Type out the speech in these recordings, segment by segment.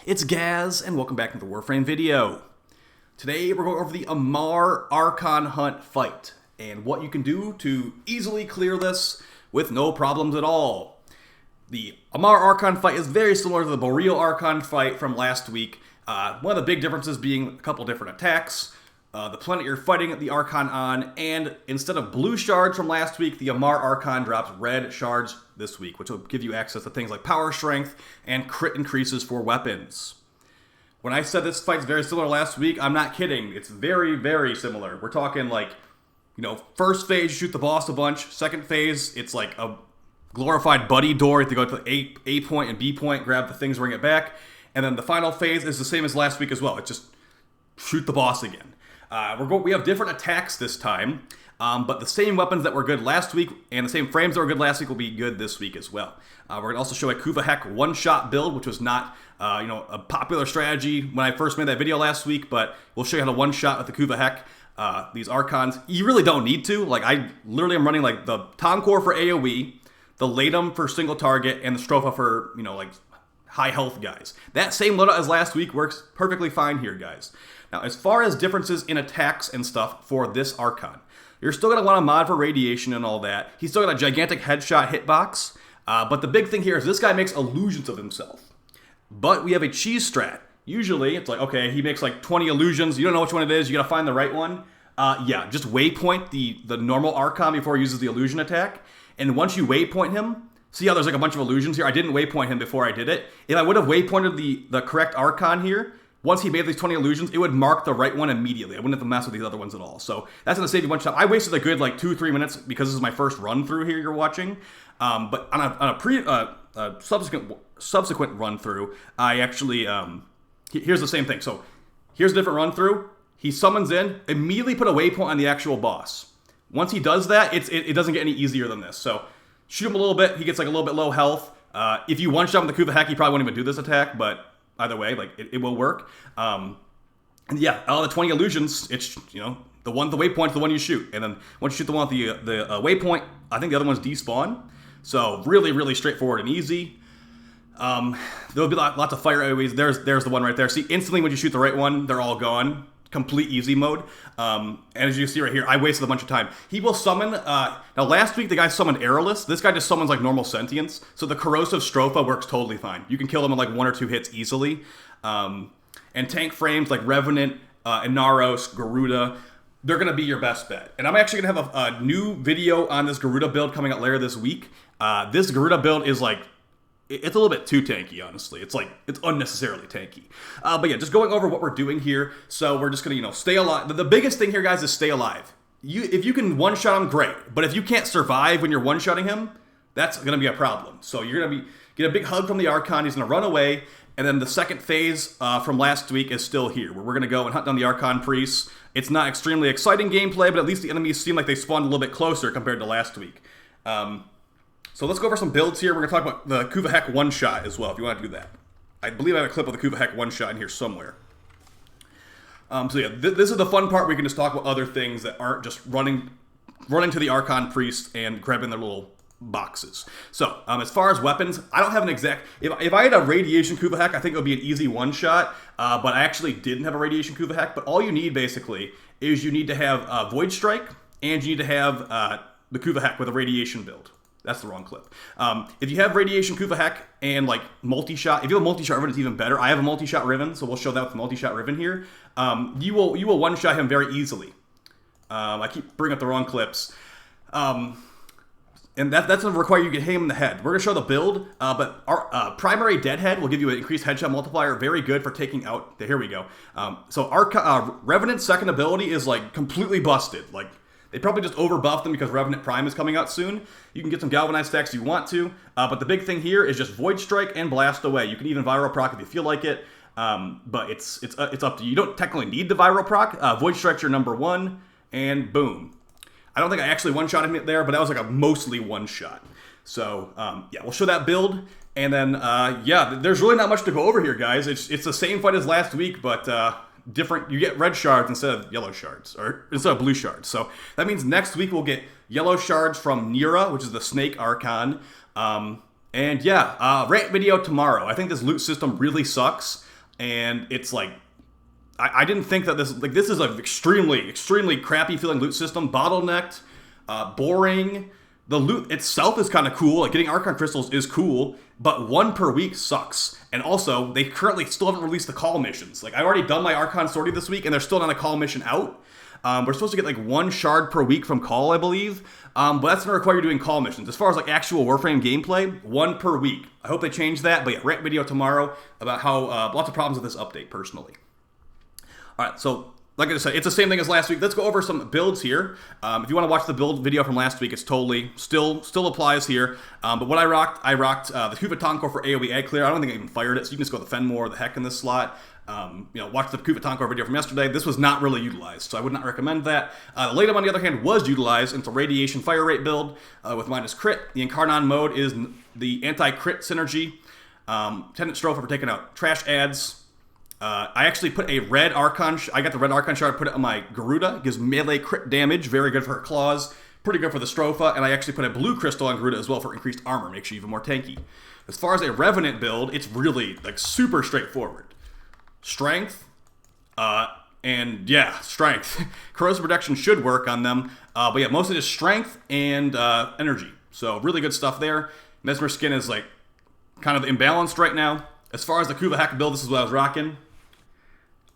It's Gaz, and welcome back to the Warframe video. Today we're going over the Amar ARCHON hunt fight, and what you can do to easily clear this with no problems at all. The Amar ARCHON fight is very similar to the Boreal ARCHON fight from last week. One of the big differences being a couple different attacks, the planet you're fighting the ARCHON on, and instead of blue shards from last week, the Amar ARCHON drops red shards this week, which will give you access to things like power strength and crit increases for weapons. When I said this fight's very similar last week, I'm not kidding. It's very, very similar. We're talking like, first phase, you shoot the boss a bunch. Second phase, it's like a glorified buddy door. You have to go to A point and B point, grab the things, bring it back. And then the final phase is the same as last week as well. It's just shoot the boss again. We have different attacks this time, but the same weapons that were good last week and the same frames that were good last week will be good this week as well. We're going to also show a Kuva Hek one-shot build, which was not a popular strategy when I first made that video last week, but we'll show you how to one-shot with the Kuva Hek. These Archons, you really don't need to. Like, I literally am running like the Tom Core for AoE, the Latum for single target, and the Stropha for, high health guys. That same loadout as last week works perfectly fine here, guys. Now, as far as differences in attacks and stuff for this Archon, you're still going to want to mod for radiation and all that. He's still got a gigantic headshot hitbox, but the big thing here is this guy makes illusions of himself. But we have a cheese strat. Usually, it's like, okay, he makes like 20 illusions. You don't know which one it is. You got to find the right one. Just waypoint the normal Archon before he uses the illusion attack. And once you waypoint him, see how there's like a bunch of illusions here? I didn't waypoint him before I did it. If I would have waypointed the correct Archon here, once he made these 20 illusions, it would mark the right one immediately. I wouldn't have to mess with these other ones at all. So that's going to save you a bunch of time. I wasted a good like 2-3 minutes because this is my first run through here you're watching. But on a subsequent run through, I actually, here's the same thing. So here's a different run through. He summons in, immediately put a waypoint on the actual boss. Once he does that, it doesn't get any easier than this. So shoot him a little bit, he gets like a little bit low health. If you one-shot with the Kuva Hek, he probably won't even do this attack, but either way, like it will work. And yeah, all the 20 illusions, it's the waypoint's the one you shoot, and then once you shoot the one with the waypoint, I think the other one's despawn. So really, really straightforward and easy. There'll be lots of fire AoEs. There's the one right there. See, instantly when you shoot the right one, they're all gone. Complete easy mode. And as you see right here, I wasted a bunch of time. He will summon, now last week the guy summoned Airless. This guy just summons like normal sentience. So the corrosive Stropha works totally fine. You can kill him in like 1 or 2 hits easily. And tank frames like Revenant, Inaros, Garuda, they're going to be your best bet. And I'm actually going to have a new video on this Garuda build coming out later this week. This Garuda build is like, it's a little bit too tanky, honestly. It's unnecessarily tanky. But yeah, just going over what we're doing here. So we're just going to, stay alive. The biggest thing here, guys, is stay alive. If you can one-shot him, great. But if you can't survive when you're one-shotting him, that's going to be a problem. So you're going to get a big hug from the Archon. He's going to run away. And then the second phase from last week is still here, where we're going to go and hunt down the Archon priests. It's not extremely exciting gameplay, but at least the enemies seem like they spawned a little bit closer compared to last week. So let's go over some builds here. We're going to talk about the Kuva Hek one-shot as well, if you want to do that. I believe I have a clip of the Kuva Hek one-shot in here somewhere. So yeah, this is the fun part. We can just talk about other things that aren't just running to the Archon priest and grabbing their little boxes. So as far as weapons, I don't have an exact... If I had a radiation Kuva Hek, I think it would be an easy one-shot, but I actually didn't have a radiation Kuva Hek. But all you need, basically, is you need to have Void Strike, and you need to have the Kuva Hek with a radiation build. That's the wrong clip. If you have radiation Kuva Hek and like multi-shot, if you have a multi-shot riven, it's even better. I have a multi-shot riven, so we'll show that with the multi-shot riven here. You will one-shot him very easily. I keep bringing up the wrong clips. And that's going to require you to hit him in the head. We're going to show the build, but our primary Deadhead will give you an increased headshot multiplier. Very good for taking out... Here we go. So our Revenant's second ability is like completely busted. Like, they probably just overbuffed them because Revenant Prime is coming out soon. You can get some Galvanized stacks if you want to, but the big thing here is just Void Strike and Blast Away. You can even Viral Proc if you feel like it, but it's up to you. You don't technically need the Viral Proc. Void Strike's your number 1, and boom. I don't think I actually one-shot him there, but that was like a mostly one-shot. So, yeah, we'll show that build, and then, yeah, there's really not much to go over here, guys. It's the same fight as last week, but... different, you get red shards instead of yellow shards, or instead of blue shards. So that means next week we'll get yellow shards from Nira, which is the snake Archon. And yeah, Rant video tomorrow. I think this loot system really sucks. and it's like, I didn't think that this is an extremely crappy feeling loot system, bottlenecked, boring. The loot itself is kind of cool, like getting Archon crystals is cool, but 1 per week sucks. And also, they currently still haven't released the call missions. Like, I've already done my Archon sortie this week, and there's still not a call mission out. We're supposed to get like 1 shard per week from call, I believe, but that's gonna require you doing call missions. As far as like actual Warframe gameplay, 1 per week. I hope they change that, but yeah, rant video tomorrow about how lots of problems with this update, personally. All right, so like I said, it's the same thing as last week. Let's go over some builds here. If you want to watch the build video from last week, it's totally still applies here. But what I rocked the Kuva Tonko for AoE egg clear. I don't think I even fired it, so you can just go with the Fenmore, the Heck in this slot. Watch the Kuva Tonko video from yesterday. This was not really utilized, so I would not recommend that. The Latum, on the other hand, was utilized into Radiation Fire Rate build with minus crit. The Incarnon mode is the anti-crit synergy. Tenant Strophe for taking out trash ads. I actually put a red Archon. I got the red Archon shard, put it on my Garuda. It gives melee crit damage, very good for her claws, pretty good for the Stropha, and I actually put a blue crystal on Garuda as well for increased armor, makes you even more tanky. As far as a Revenant build, it's really like super straightforward. Strength, and yeah, strength. Corrosive protection should work on them, but yeah, mostly just strength and energy. So really good stuff there. Mesmer skin is like kind of imbalanced right now. As far as the Kuva Hek build, this is what I was rocking.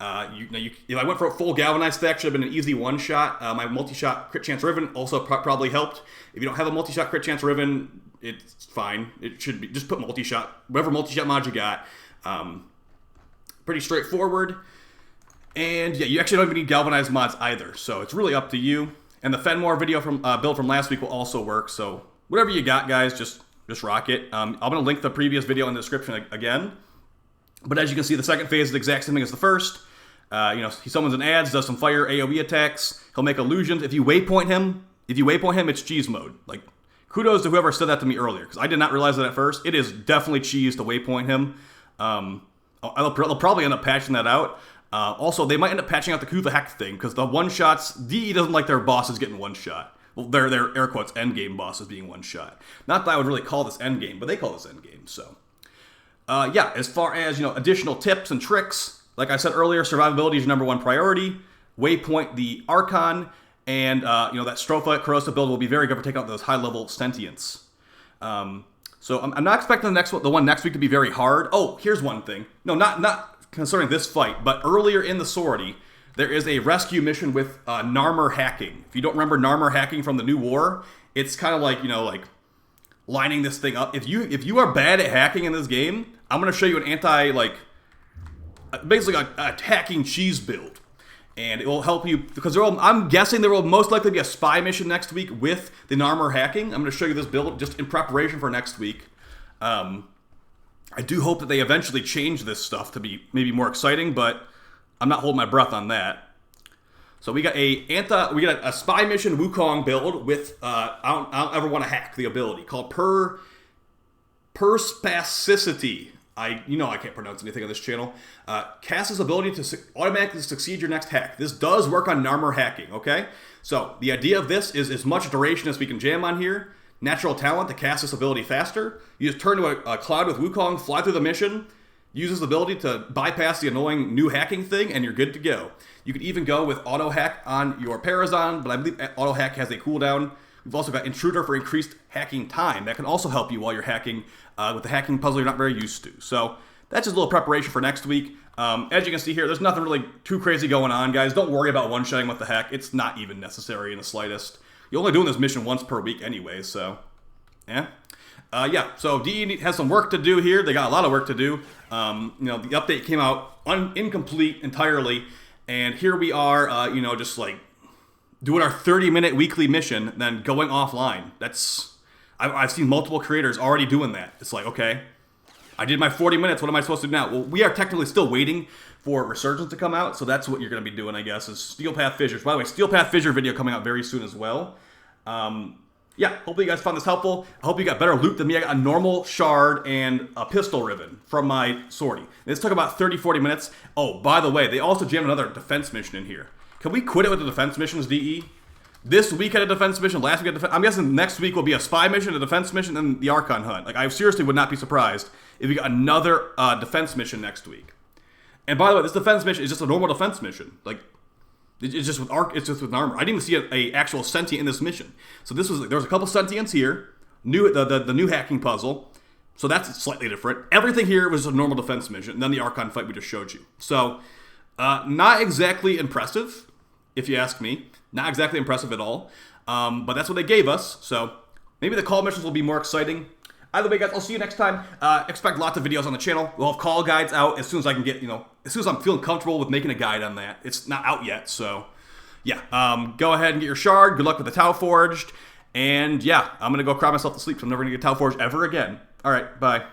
If I went for a full galvanized stack, should have been an easy one-shot. My multi-shot crit chance riven also probably helped. If you don't have a multi-shot crit chance riven, it's fine. It should be just put multi-shot, whatever multi-shot mod you got. Pretty straightforward. And yeah, you actually don't even need galvanized mods either, so it's really up to you. And the Fenmore video from build from last week will also work. So whatever you got, guys, just rock it. I'm gonna link the previous video in the description again. But as you can see, the second phase is the exact same thing as the first. He summons an ads, does some fire AoE attacks. He'll make illusions. If you waypoint him, it's cheese mode. Like, kudos to whoever said that to me earlier, because I did not realize that at first. It is definitely cheese to waypoint him. They'll probably end up patching that out. Also, they might end up patching out the Kuva Hek thing, because the one-shots, DE doesn't like their bosses getting one-shot. Well, their air quotes endgame bosses being one-shot. Not that I would really call this endgame, but they call this endgame, so. Yeah, as far as, additional tips and tricks, like I said earlier, survivability is your #1 priority. Waypoint the Archon, and, that Stropha Corrosive build will be very good for taking out those high-level sentients. So I'm not expecting the one next week to be very hard. Oh, here's one thing. No, not concerning this fight, but earlier in the sortie, there is a rescue mission with Narmer hacking. If you don't remember Narmer hacking from the new war, it's kind of like, lining this thing up. If you are bad at hacking in this game, I'm going to show you an basically a hacking cheese build. And it will help you, because I'm guessing there will most likely be a spy mission next week with the Narmer hacking. I'm going to show you this build just in preparation for next week. I do hope that they eventually change this stuff to be maybe more exciting, but I'm not holding my breath on that. So we got a spy mission Wukong build with I don't ever want to hack the ability called Perspicacity. I can't pronounce anything on this channel. Cast this ability to automatically succeed your next hack. This does work on Narmer hacking, okay? So the idea of this is as much duration as we can jam on here. Natural talent to cast this ability faster. You just turn to a cloud with Wukong, fly through the mission, use this ability to bypass the annoying new hacking thing, and you're good to go. You could even go with auto hack on your Parazon, but I believe auto hack has a cooldown. We've also got Intruder for increased hacking time. That can also help you while you're hacking with the hacking puzzle you're not very used to. So that's just a little preparation for next week. As you can see here, there's nothing really too crazy going on, guys. Don't worry about one-shotting with the hack. It's not even necessary in the slightest. You're only doing this mission once per week anyway, so yeah. So DE has some work to do here. They got a lot of work to do. The update came out incomplete entirely, and here we are, just like doing our 30-minute weekly mission, then going offline. I've seen multiple creators already doing that. It's like, okay, I did my 40 minutes. What am I supposed to do now? Well, we are technically still waiting for Resurgence to come out, so that's what you're going to be doing, I guess, is Steel Path Fissures. By the way, Steel Path Fissure video coming out very soon as well. Hopefully you guys found this helpful. I hope you got better loot than me. I got a normal shard and a pistol riven from my sortie. This took about 30-40 minutes. Oh, by the way, they also jammed another defense mission in here. Can we quit it with the defense missions, DE? This week had a defense mission, last week had a defense. I'm guessing next week will be a spy mission, a defense mission, and the Archon hunt. Like, I seriously would not be surprised if we got another defense mission next week. And by the way, this defense mission is just a normal defense mission. Like, it's just with Narmer. I didn't even see a actual sentient in this mission. So there was a couple sentients here. The new hacking puzzle. So that's slightly different. Everything here was a normal defense mission. And then the Archon fight we just showed you. So, not exactly impressive, if you ask me. Not exactly impressive at all. But that's what they gave us. So, maybe the call missions will be more exciting. Either way, guys, I'll see you next time. Expect lots of videos on the channel. We'll have call guides out as soon as I can get, as soon as I'm feeling comfortable with making a guide on that. It's not out yet, so yeah. Go ahead and get your shard. Good luck with the Tau Forged. And yeah, I'm going to go cry myself to sleep, so I'm never going to get Tau Forged ever again. All right, bye.